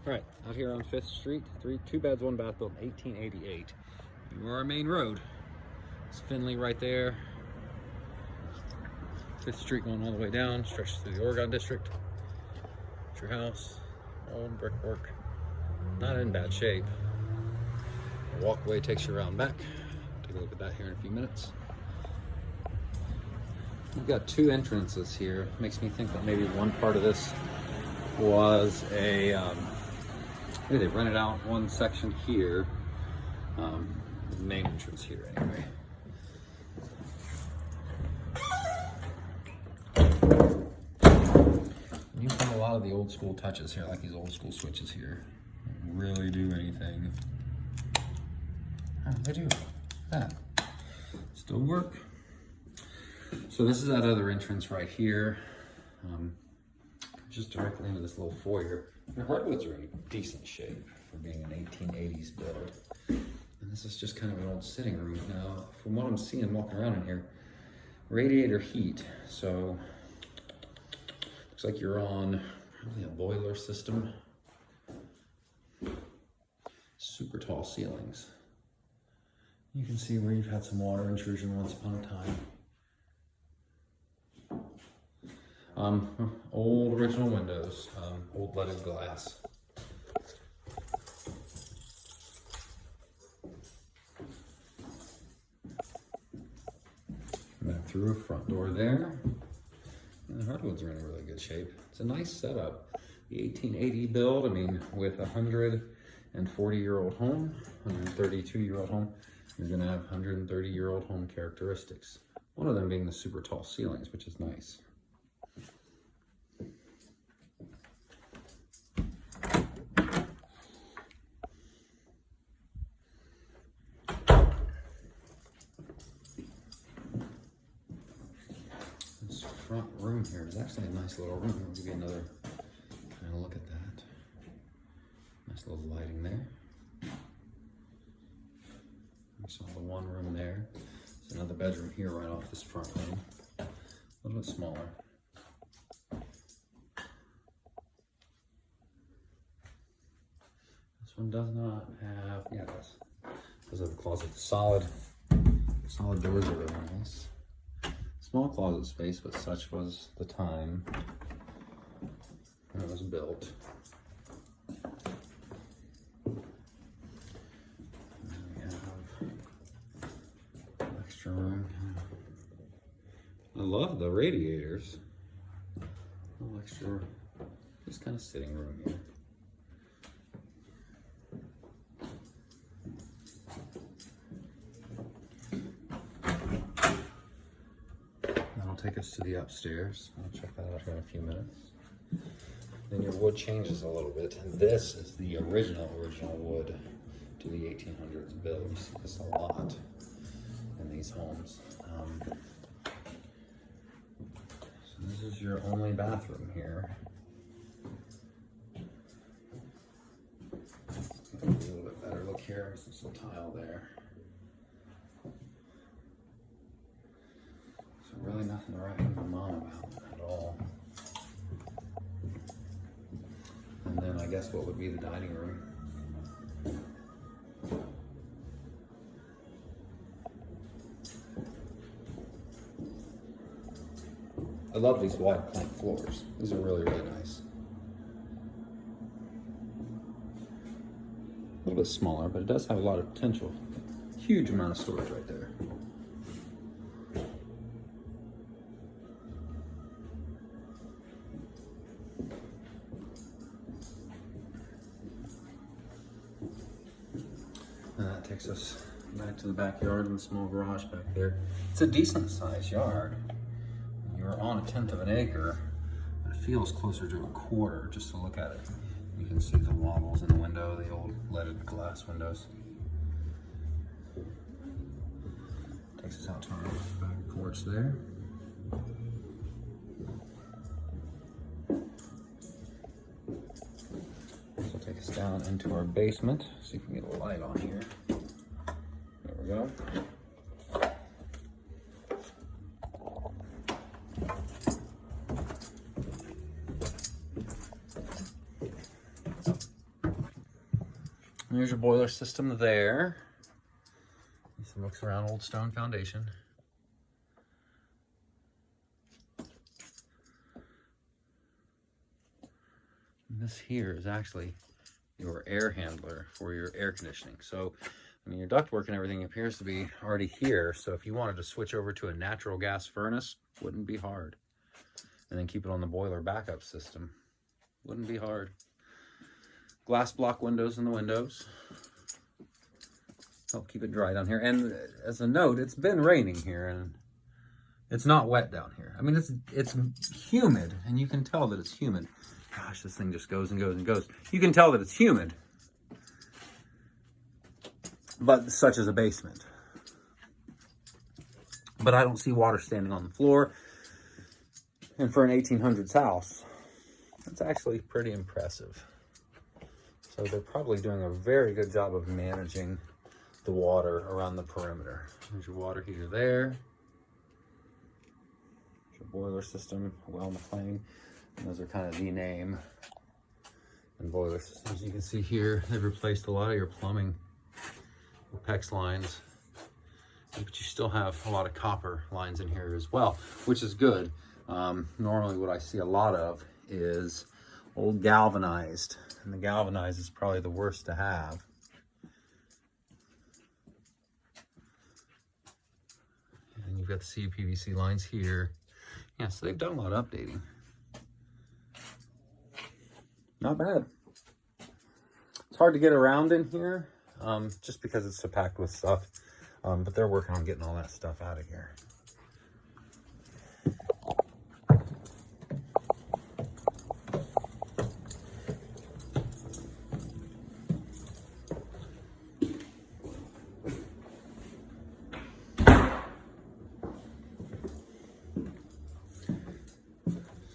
All right, out here on 5th Street, two beds, one bath, built in 1888. You are our main road. It's Finley right there. 5th Street going all the way down, stretches through the Oregon District. It's your house, old brickwork, not in bad shape. The walkway takes you around back. Take a look at that here in a few minutes. We've got two entrances here. Makes me think that maybe one part of this was a, maybe they rented out one section here. The main entrance here anyway. You find a lot of the old school touches here, like these old school switches here. Don't really do anything. Oh, they do. That. Still work. So this is that other entrance right here. Just directly into this little foyer. The hardwoods are in decent shape for being an 1880s build. And this is just kind of an old sitting room. Now, from what I'm seeing walking around in here, radiator heat. So, looks like you're on probably a boiler system. Super tall ceilings. You can see where you've had some water intrusion once upon a time. Old original windows, old leaded glass. Back through a front door there. And the hardwoods are in really good shape. It's a nice setup. The 1880 build, I mean, with a 140-year-old home, 132-year-old home, you're gonna have 130-year-old home characteristics. One of them being the super tall ceilings, which is nice. This front room here is actually a nice little room. I'll give you another kind of look at that. Nice little lighting there. We saw the one room there. There's another bedroom here right off this front room. A little bit smaller. This one does not have, yeah, it does have a closet. Solid doors are really nice. Small closet space, but such was the time when it was built. Extra room. I love the radiators. A little extra, just kind of sitting room here. That'll take us to the upstairs. I'll check that out here in a few minutes. Then your wood changes a little bit, and this is the original wood to the 1800s build. You see this a lot in these homes. So this is your only bathroom here. A little bit better look here. There's some tile there. So really nothing to write my mom about at all. And then I guess what would be the dining room. I love these wide plank floors. These are really, really nice. A little bit smaller, but it does have a lot of potential. Huge amount of storage right there. And that takes us back to the backyard and the small garage back there. It's a decent sized yard. You're on 1/10 of an acre, but it feels closer to a quarter just to look at it. You can see the wobbles in the window, the old leaded glass windows. Takes us out to our back porch there. This will take us down into our basement. See if we can get a light on here. There we go. Here's your boiler system there. Some looks around old stone foundation. And this here is actually your air handler for your air conditioning. So, I mean, your ductwork and everything appears to be already here. So if you wanted to switch over to a natural gas furnace, wouldn't be hard. And then keep it on the boiler backup system. Wouldn't be hard. Glass block windows in the windows. Help keep it dry down here. And as a note, it's been raining here and it's not wet down here. I mean, it's humid and you can tell that it's humid. Gosh, this thing just goes and goes and goes. You can tell that it's humid, but such as a basement. But I don't see water standing on the floor. And for an 1800s house, that's actually pretty impressive. So they're probably doing a very good job of managing the water around the perimeter. There's your water heater there. There's your boiler system, Well McLean. And those are kind of the name and boiler systems. You can see here, they've replaced a lot of your plumbing, your PEX lines, but you still have a lot of copper lines in here as well, which is good. Normally what I see a lot of is old galvanized, and the galvanized is probably the worst to have. And you've got the CPVC lines here. Yeah, so they've done a lot of updating. Not bad. It's hard to get around in here, just because it's so packed with stuff. But they're working on getting all that stuff out of here.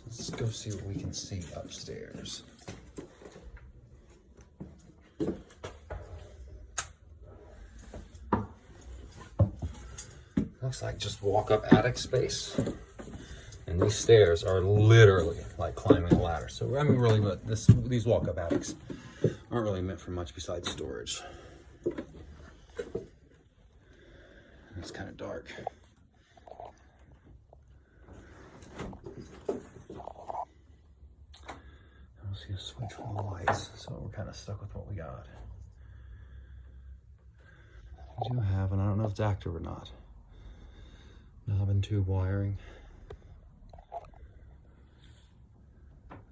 Let's go see what we can see upstairs. Looks like just walk-up attic space. And these stairs are literally like climbing a ladder. So I mean, really, but these walk-up attics aren't really meant for much besides storage. It's kind of dark. I don't see a switch for the lights, so we're kind of stuck with what we got. We do have, and I don't know if it's active or not, knob and tube wiring.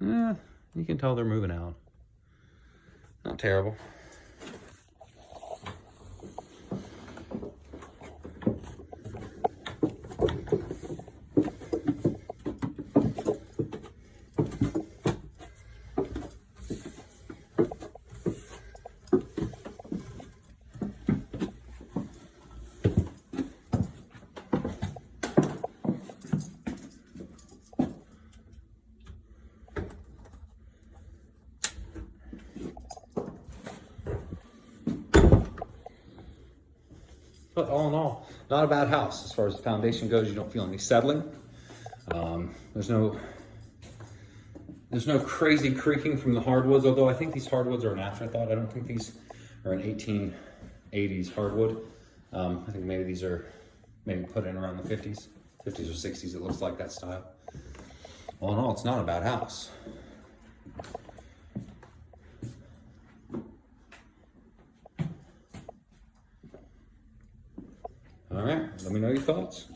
You can tell they're moving out. Not terrible. But all in all, not a bad house. As far as the foundation goes, you don't feel any settling. There's no crazy creaking from the hardwoods, although I think these hardwoods are an afterthought. I don't think these are an 1880s hardwood. I think maybe these are put in around the 50s or 60s. It looks like that style. All in all, it's not a bad house. All right, let me know your thoughts.